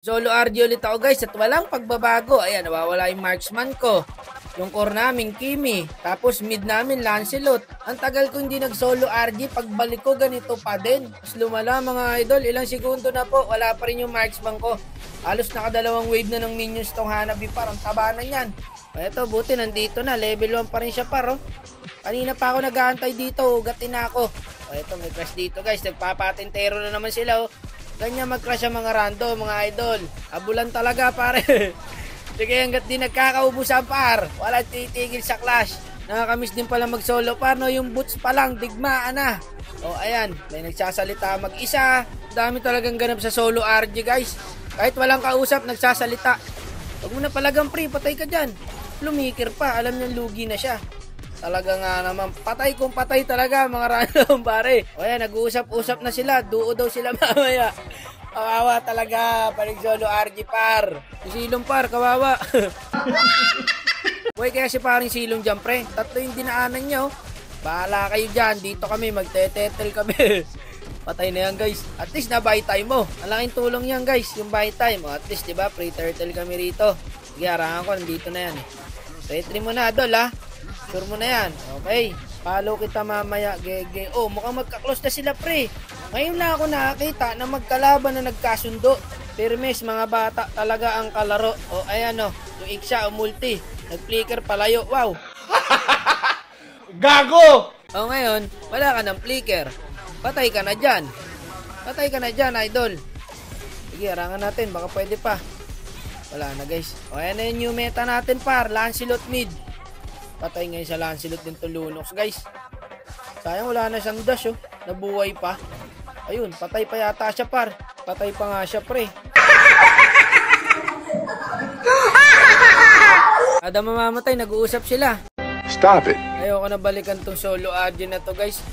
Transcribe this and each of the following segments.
Solo RG ulit ako guys at walang pagbabago. Ayan, nawawala yung marksman ko. Yung core namin, Kimi. Tapos mid namin, Lancelot. Ang tagal ko hindi nag-solo RG. Pagbalik ko, ganito pa din. Mas lumala mga idol. Ilang segundo na po. Wala pa rin yung marksman ko. Halos nakadalawang wave na ng minions tong Hanabi par. Ang taba na yan. Eto, buti nandito na. Level 1 pa rin siya par. Oh. Kanina pa ako nag-aantay dito. Ugatin na ako. Eto, may crash dito guys. Nagpapatintero na naman sila. Oh. Ganyan mag-crash ang mga random, mga idol. Abulan talaga, pare. Sige, hanggat di nagkakaubusan, par. Wala titigil sa clash. Nakakamiss din pala mag-solo, par. No? Yung boots pa lang, digmaan na. O, ayan. May nagsasalita mag-isa. Dami talagang ganap sa solo RG, guys. Kahit walang kausap, nagsasalita. Huwag mo na palagang pre, patay ka dyan. Lumikir pa, alam niyang lugi na siya. Talaga nga naman, patay kung patay talaga mga random pare. O yan, nag-uusap-usap na sila, duo daw sila mamaya. Kawawa talaga, panig solo RG par. Si Silong par, kawawa. Uy, kaya si paring Silong dyan pre, tatlo yung dinaanan niya oh. Bahala kayo dyan, dito kami, magte-tettle kami. Patay na yan guys, at least na buy time mo. Ang laking tulong yan guys, yung buy time. At least diba, pre-turtle kami rito. Sige, harangan ko, nandito na yan eh. Retry mo na dol ha. Sure mo na yan. Okay. Follow kita mamaya, gege. Oh, mukhang magka-close na sila, pre. Ngayon lang ako nakakita na magkalaban na nagkasundo. Permes, mga bata talaga ang kalaro. Oh, ayan oh. Yung Iksha o multi. Nag-flicker palayo. Wow. Gago! Oh, ngayon, wala ka ng flicker. Patay ka na dyan. Patay ka na dyan, idol. Sige, arangan natin. Baka pwede pa. Wala na, guys. O, ayan na yung new meta natin, par. Lancelot mid. Patay ngayon sa Lancelot din to Lunox, guys. Sayang wala na siyang dash, oh. Nabuhay pa. Ayun, patay pa yata siya, par. Patay pa nga siya, pre. Kada mamamatay, nag-uusap sila. Stop it. Ayoko na balikan tong solo RG na to, guys.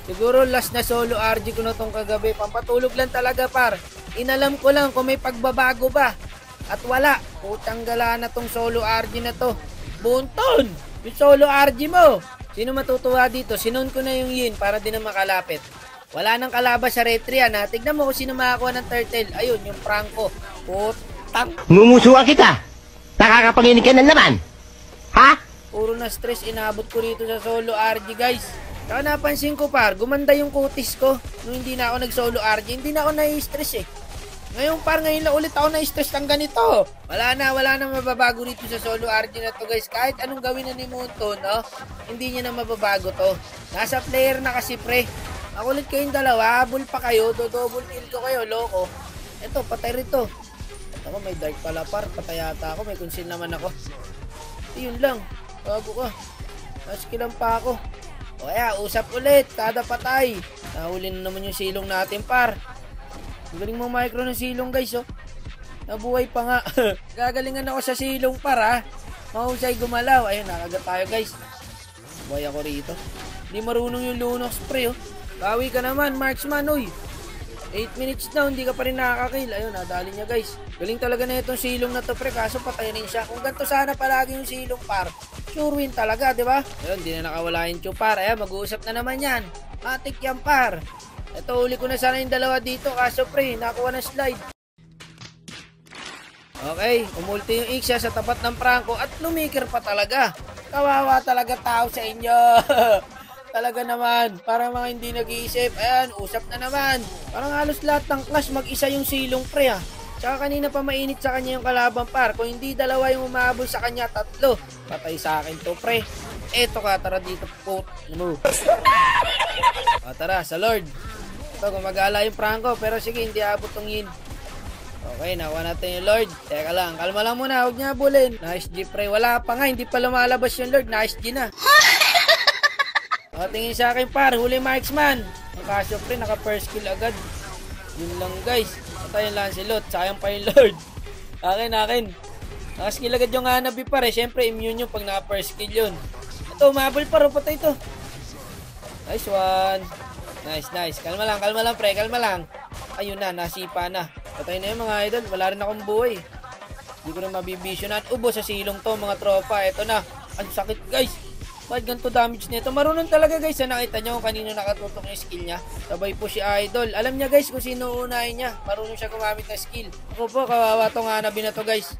Siguro last na solo RG ko na tong kagabi. Pampatulog lang talaga, par. Inalam ko lang kung may pagbabago ba. At wala. Putang gala na tong solo RG na to. Bunton! Yung solo RG mo. Sino matutuwa dito? Sinon ko na yung yin para din na makalapit. Wala nang kalabas sa retry yan ha. Tignan mo kung sino makakuha ng turtle. Ayun, yung Franco. Putang. Ngumusuwa kita. Nakakapanginig ka na naman. Ha? Puro na stress inabot ko rito sa solo RG, guys. Saka napansin ko par, gumanda yung kutis ko. Nung hindi na ako nag-solo RG, hindi na ako nai-stress eh. Ngayon par, ngayon lang ulit ako na-stress ng ganito. Wala na mababago rito sa solo RG na to guys. Kahit anong gawin na ni Munton, no? Hindi niya na mababago to. Nasa player na kasi pre. Makulit kayong dalawa, habol pa kayo, double kill ko kayo, loko. Eto, patay rito. Ako, may dark pala par, patay yata ako, may conceal naman ako. Yun lang, bago ka. Naskilan pa ako. O kaya, usap ulit, kada patay. Nahuli na naman yung silong natin par. Galing mo micro ng silong guys oh. Nabuhay pa nga. Gagalingan ako sa silong para mahusay gumalaw. Ayun, nakagat tayo guys. Buhay ako rito. Hindi marunong yung Lunox pre oh. Bawi ka naman marksman oy. 8 minutes na hindi ka pa rin nakakakill. Ayun, nadali niya guys. Galing talaga na itong silong na to pre. Kaso patay rin siya. Kung ganito sana palagi yung silong par, sure win talaga, di ba? Ayun, hindi na nakawala yung Chupar. Ayan, mag-uusap na naman yan. Matik yan par. Ito, uli ko na sana yung dalawa dito. Kaso pre, nakuha na slide. Okay, umulti yung Iksha sa tapat ng Franco at lumikir pa talaga. Kawawa talaga tao sa inyo. Talaga naman, para mga hindi nag-iisip. Ayan, usap na naman. Parang halos lahat ng clash mag-isa yung silong pre ah. Tsaka kanina pa mainit sa kanya yung kalaban par. Kung hindi dalawa yung umabol sa kanya, tatlo. Patay sa akin to pre. Eto ka, tara dito po. Tara, sa Lord. Ito, gumagala yung Franco, pero sige, hindi abot tong yin. Okay, nakuha natin yung Lord. Teka lang, kalma lang muna, huwag niya abulin. Nice G, pre. Wala pa nga, hindi pa lumalabas yung Lord. Nice G na. O, tingin sa akin, par. Huli marksman. Ang kaso, pre, naka first kill agad. Yun lang, guys. Patay yung Lancelot. Sayang pa yung Lord. Akin. Nakaskill agad yung Hanabi, pare. Siyempre, immune yung pag naka first kill yun. Ito, umabol pa. Patay ito. Nice one. Nice. Kalma lang, pre. Kalma lang. Ayun na, nasipa na. Patay na yung mga idol. Wala rin akong buhay. Hindi ko na mabibisyonan. Ubo sa silong to, mga tropa. Ito na. Ang sakit, guys. Bakit ganito damage nito? Marunong talaga guys. Nakita nyo kung kanino nakatutok yung skill niya. Sabay po si Idol. Alam niya guys kung sino unahin niya. Marunong siya gumamit ng skill. Ako po, kawawa tong Hanabi na to guys.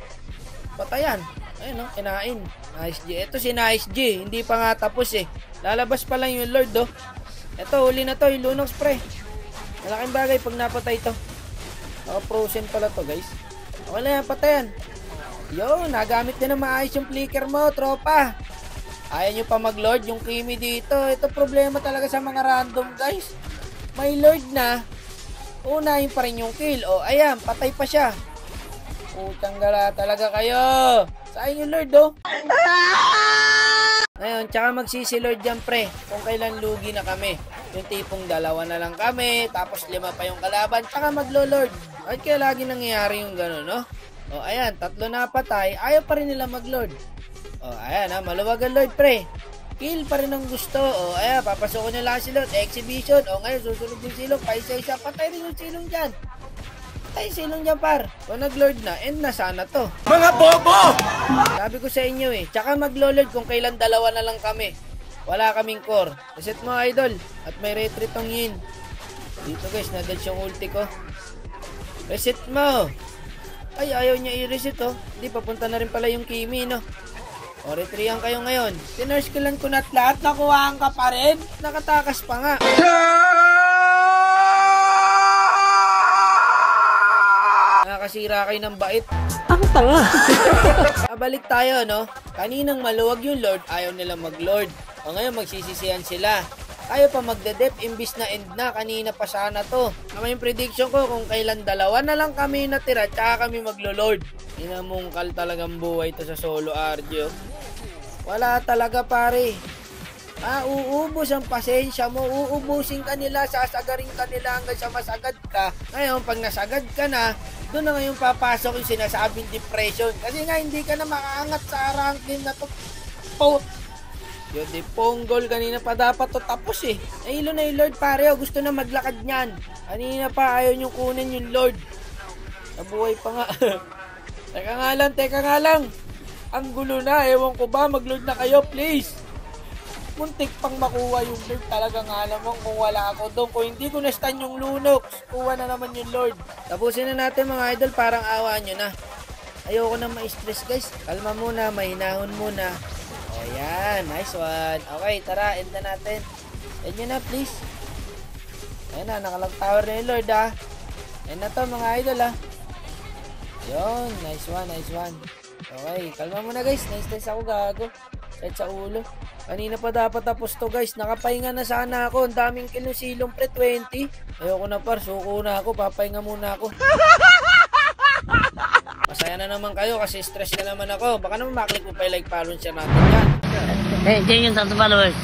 Patayan. Ayun o, kinain. Nice G. Ito si Nice G. Hindi pa nga tapos eh. Lalabas pa lang yung Lord oh. Ito, huli na to. Yung Lunox pre. Malaking bagay pag napatay to. Naka-frozen pala to guys. Okay lang yan, patayan. Yo, nagamit din na maayos yung flicker mo, tropa. Ayaw nyo pa mag-lord yung Kimi dito. Ito problema talaga sa mga random guys. May lord na, unahin pa rin yung kill. O, ayan, patay pa siya. Putang gala talaga kayo. Saan yung lord oh? Ngayon, tsaka magsisi-lord dyan pre. Kung kailan lugi na kami. Yung tipong 2 na lang kami, tapos 5 pa yung kalaban, tsaka maglo-lord. At kaya lagi nangyayari yung gano'n, no? O, ayan, 3 na patay, ayaw pa rin nila mag-lord. O, ayan ha, maluwag ang lord pre. Kill pa rin ang gusto. O, ayan, papasok nila si Lord. Exhibition. O, ngayon, susunod yung silong. Paisa-isa, patay rin yung silong dyan. Patay yung silong dyan, par. Kung nag-lord na, end na sana to. Mga bobo! Sabi ko sa inyo eh, tsaka maglo-lord kung kailan 2 na lang kami. Wala kaming core. Reset mo, Idol. At may retreat tong Yin. Dito guys, na-dodge yung ulti ko. Reset mo. Ay, ayaw niya i-reset oh. Hindi, papunta na rin pala yung Kimi, no? O, retrihan kayo ngayon. Tinurskilan ko na't lahat. Nakuhaan ka pa rin. Nakatakas pa nga. Nakakasira kayo ng bait. Ang tanga. Balik tayo, no? Kaninang maluwag yung Lord, ayaw nila mag-Lord. O ngayon, magsisisihan sila. Tayo pa magde-dep, imbis na end na. Kanina pa sana to. Naman yung prediction ko, kung kailan 2 na lang kami natira, tsaka kami maglo-Lord. Inamungkal talagang buhay to sa solo RG, oh. Wala talaga, pare. Uubos ang pasensya mo. Uubusin ka nila, sasagarin ka nila hanggang sa masagad ka. Ngayon, pag nasagad ka na, doon na ngayon papasok yung sinasabing depression. Kasi nga, hindi ka na makaangat sa ranking na to. Yun, di ponggol. Kanina pa dapat to tapos eh. Nahilo na yung Lord, pare. Gusto na maglakad niyan. Kanina pa ayaw niyong kunin yung Lord. Nabuhay pa nga. Teka nga lang. Ang gulo na. Ewan ko ba, mag-Lord na kayo, please. Muntik pang makuha yung Lord. Talaga nga naman kung wala ako doon. Kung hindi ko na-stun yung Lunox, kuha na naman yung Lord. Tapusin na natin mga idol. Parang awa nyo na. Ayoko na ma-stress guys. Kalma muna, mahinahon muna. Ayan, nice one. Okay, tara, end na natin. End nyo na please. Ayan na, nakalag tower na yung Lord ah. End na to mga idol ah. Yun, nice one. Okay, kalma muna guys. Nice ako gago. Set sa ulo. Kanina pa dapat tapos to guys. Nakapahinga na sana ako. Ang daming kinusilong pre, 20. Ayoko na par, suko na ako. Papahinga muna ako. Masaya na naman kayo kasi stress na naman ako. Baka naman maklik mo pa yung like, follow siya natin yan. Hey, 10,000 followers.